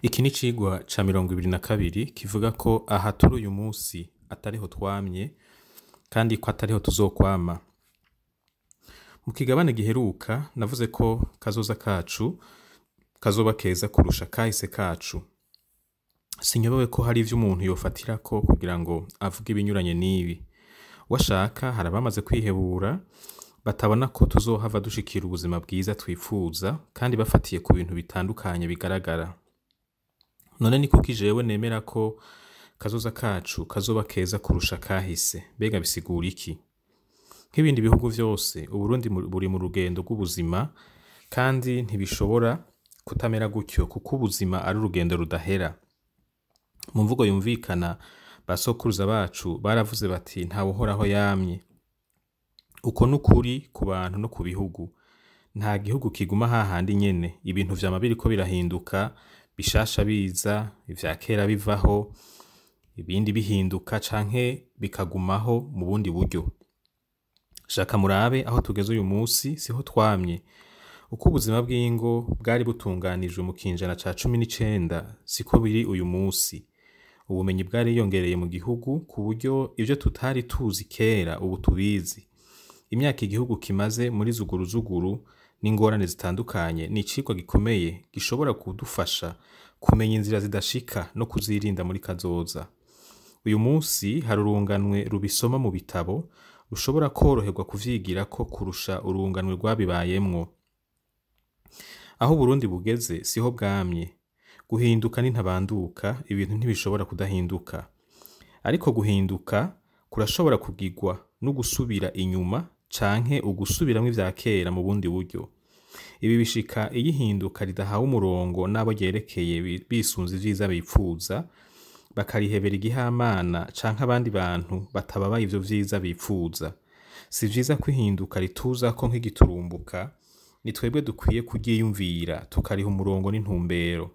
Iki ni icigwa ca 22 kivuga ko aha turi uyu munsi atariho twamye kandi ko atariho tuzokwama. Mu kigabane giheruka navuze ko kazoza kacu kazoba keza kurusha kahise kacu. Sinyobewe ko hari ivyo umuntu yofatirako kugira ngo avuge ibinyuranye n'ibi. Washaka hari abamaze kwihebura batabona ko tuzohava dushikira ubuzima bwiza twifuza kandi bafatiye ku bintu bitandukanye bigaragara. None ni kuki jewe nemera ko kazoza kacu kazoba keza kurusha kahise? Mbega bisigura iki? Nk'ibindi bihugu vyose, Uburundi buri mu rugendo rw'ubuzima kandi ntibishobora kutamera gutyo kuko ubuzima ari urugendo rudahera. Mu mvugo yumvikana basokuruza bacu baravuze bati nta uhoraho yamye. Uko nukuri ku bantu no ku bihugu. Nta gihugu kiguma hahandi nyene, ibintu vyama biriko birahinduka, bishasha biza, ivya kera bivaho, ibindi bihinduka canke bikagumaho mu bundi buryo. Shaka murabe aho tugeze uyu munsi siho twamye. Uko ubuzima bw'ingo bwari butunganijwe mu kinjana ca 19 siko biri uyu munsi. Ubumenyi bwari yongereye mu gihugu ku buryo ivyo tutari tuzi kera ubu tubizi. Imyaka igihugu kimaze muri zuguruzuguru n'ingorane zitandukanye ni icigwa gikomeye gishobora kudufasha kumenya inzira zidashika no kuzirinda muri kazoza. Uyu munsi hari urunganwe rubisoma mu bitabo rushobora koroherwa kuvyigirako kurusha urunganwe rwabibayemwo. Aho Burundi bugeze siho bwamye. Guhinduka ni ntabanduka, ibintu ntibishobora kudahinduka. Ariko guhinduka kurashobora kugirwa no gusubira inyuma canke ugusubiramwo ivya kera mu bundi buryo. Ibi bishika iyo ihinduka ridahawe umurongo n'abo ryerekeye bisunze ivyiza bipfuza, bakarihebera igihamana canke abandi bantu batababaye ivyo vyiza bipfuza. Si vyiza ko ihinduka rituzako nk'igiturumbuka, ni twebwe dukwiye kuryiyumvira tukariha umurongo n'intumbero.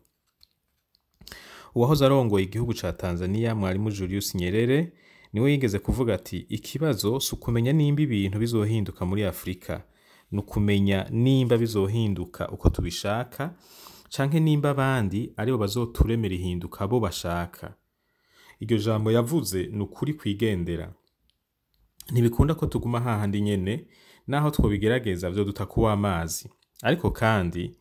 Uwahoze arongoye igihugu ca Tanzania Mwalimu Julius Nyerere niwe yigeze kuvuga ati ikibazo si ukumenya nimba ibintu bizohinduka muri Afrika, ni ukumenya nimba bizohinduka uko tubishaka canke nimba abandi aribo bazoturemera ihinduka abo bashaka. Iryo jambo yavuze ni ukuri kwigendera. Ntibikunda ko tuguma hahandi nyene naho twobigerageza vyoduta kuba amazi. Ariko kandi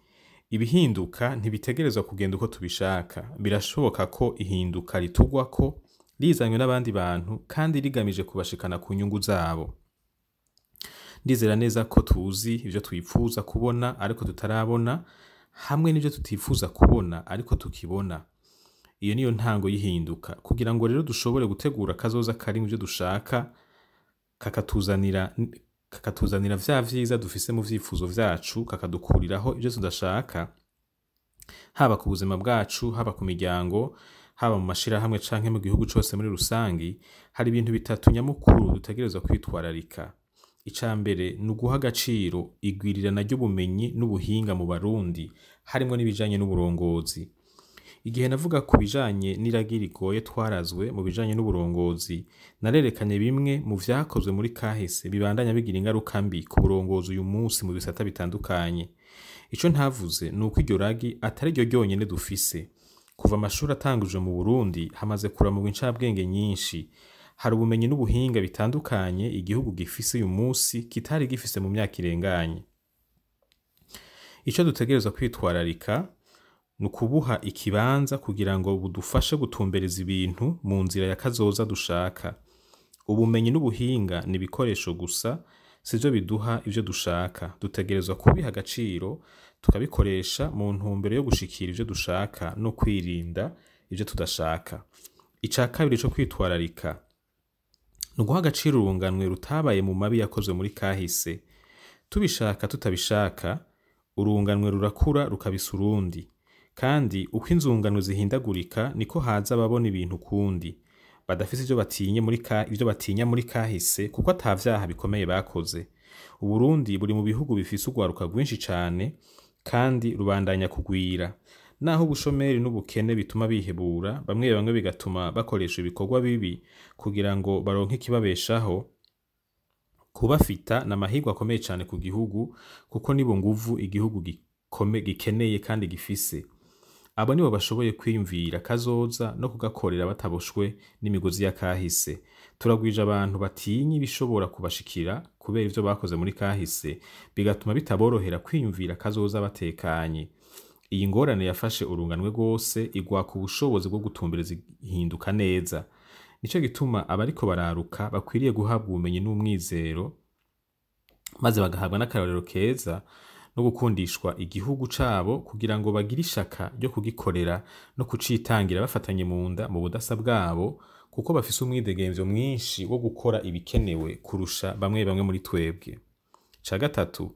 ibihinduka ntibitegerezwa kugenda uko tubishaka. Birashoboka ko ihinduka ritugwako rizanywe n'abandi bantu kandi rigamije kubashikana ku nyungu zabo. Ndizera neza ko tuzi ivyo twifuza kubona ariko tutarabona, hamwe n'ivyo tutifuza kubona ariko tukibona. Iyo niyo ntango yihinduka. Kugira ngo rero dushobore gutegura kazoza kari mu vyo dushaka, kakatuzanira vya vyiza dufise mu vyifuzo vyacu, kakadukuriraho ivyo tudashaka, haba ku buzima bwacu, haba ku miryango, haba mu mashirahamwe canke mu gihugu cose muri rusangi. Hari ibintu bitatu nyamukuru dutegerezwa kwitwararika. Ica mbere ni uguha agaciro igwirirana ry'ubumenyi n'ubuhinga mu Barundi, harimwo n'ibijanye n'uburongozi. Igihe navuga ku bijanye n'iragi rigoye twarazwe mu bijanye n'uburongozi, narerekanye bimwe mu vyakozwe muri kahise bibandanya bigira ingaruka mbi ku burongozi uyu munsi mu bisata bitandukanye. Ico ntavuze ni uko iryo ragi atari ryo ryonyene dufise. Kuva amashuri atangujwe mu Burundi hamaze kuramurwa incabwenge nyinshi. Hari ubumenyi n'ubuhinga bitandukanye igihugu gifise uyu munsi kitari gifise mu myaka irenganye. Ico dutegerezwa kwitwararika ni ukubuha ikibanza kugira ngo budufashe gutumbereza ibintu mu nzira ya kazoza dushaka. Ubumenyi n'ubuhinga ni ibikoresho gusa, sivyo biduha ivyo dushaka. Dutegerezwa kubiha agaciro, tukabikoresha mu ntumbero yo gushikira ivyo dushaka no kwirinda ivyo tudashaka. Ica kabiri co kwitwararika ni uguha agaciro urunganwe rutabaye mu mabi yakozwe muri kahise. Tubishaka tutabishaka, urunganwe rurakura rukabisa urundi. Kandi uko inzunganwe zihindagurika niko haza ababona ibintu kundi, badafise ivyo batinya muri kahise kuko atavyaha bikomeye bakoze. Uburundi buri mu bihugu bifise urwaruka rwinshi cane kandi rubandanya kugwira. Naho ubushomeri n'ubukene bituma bihebura, bamwe bamwe bigatuma bakoresha ibikorwa bibi kugira ngo baronke ikibabeshaho, kubafita n'amahirwe akomeye cane ku gihugu kuko nibo nguvu igihugu gikeneye kandi gifise. abo nibo bashoboye kwiyumvira kazoza no kugakorera bataboshwe n'imigozi ya kahise. Turagwije abantu batinya ibishobora kubashikira kubera ivyo bakoze muri kahise, bigatuma bitaborohera kwiyumvira kazoza batekanye. Iyi ngorane yafashe urunganwe rwose, igwaka ubushobozi bwo gutumbereza ihinduka neza. Nico gituma abariko bararuka bakwiriye guhabwa ubumenyi n'umwizero, maze bagahabwa n'akarorero keza no gukundishwa igihugu cabo kugira ngo bagire ishaka ryo kugikorera no kucitangira bafatanye mu nda mu budasa bwabo, kuko bafise umwidegemvyo mwinshi wo gukora ibikenewe kurusha bamwe bamwe muri twebwe. Ca gatatu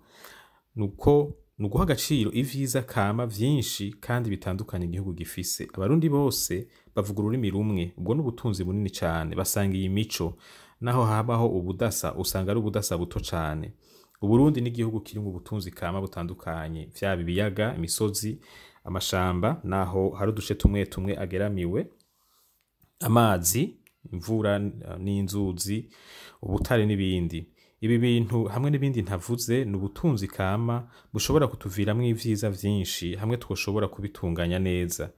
nuko nuguha agaciro ivyiza kama vyinshi kandi bitandukanye igihugu gifise. Abarundi bose bavuga ururimi rumwe, ubwo n'ubutunzi bunini cane, basangiye imico, naho habaho ubudasa usanga ari ubudasa buto cane. Uburundi n'igihugu kiri mu butunzi kama butandukanye, vyaba ibiyaga, imisozi, amashamba, naho hari uduce tumwe tumwe ageramiwe, amazi, imvura n'inzuzi, ubutare n'ibindi. Ibi bintu hamwe n'ibindi ntavuze ni ubutunzi kama bushobora kutuviramwo ivyiza vyinshi hamwe twoshobora kubitunganya neza.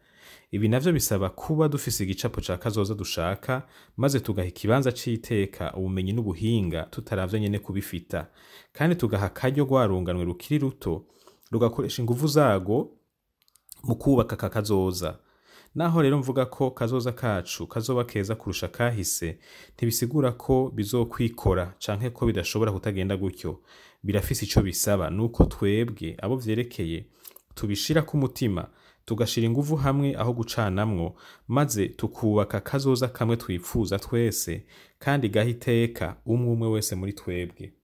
Ibi navyo bisaba kuba dufise igicapo ca kazoza dushaka, maze tugaha ikibanza c'iteka ubumenyi n'ubuhinga tutaravye nyene kubifita, kandi tugaha akaryo rwarunganwe rukiri ruto rugakoresha inguvu zago mu kubaka aka kazoza. Naho rero mvuga ko kazoza kacu kazoba keza kurusha kahise, ntibisigura ko bizokwikora canke ko bidashobora kutagenda gutyo. Birafise ico bisaba, nuko twebwe abo vyerekeye tubishira ku mutima, tugashira inguvu hamwe aho gucanamwo, maze tukubaka kazoza kamwe twipfuza twese, kandi gaha iteka umwe umwe wese muri twebwe.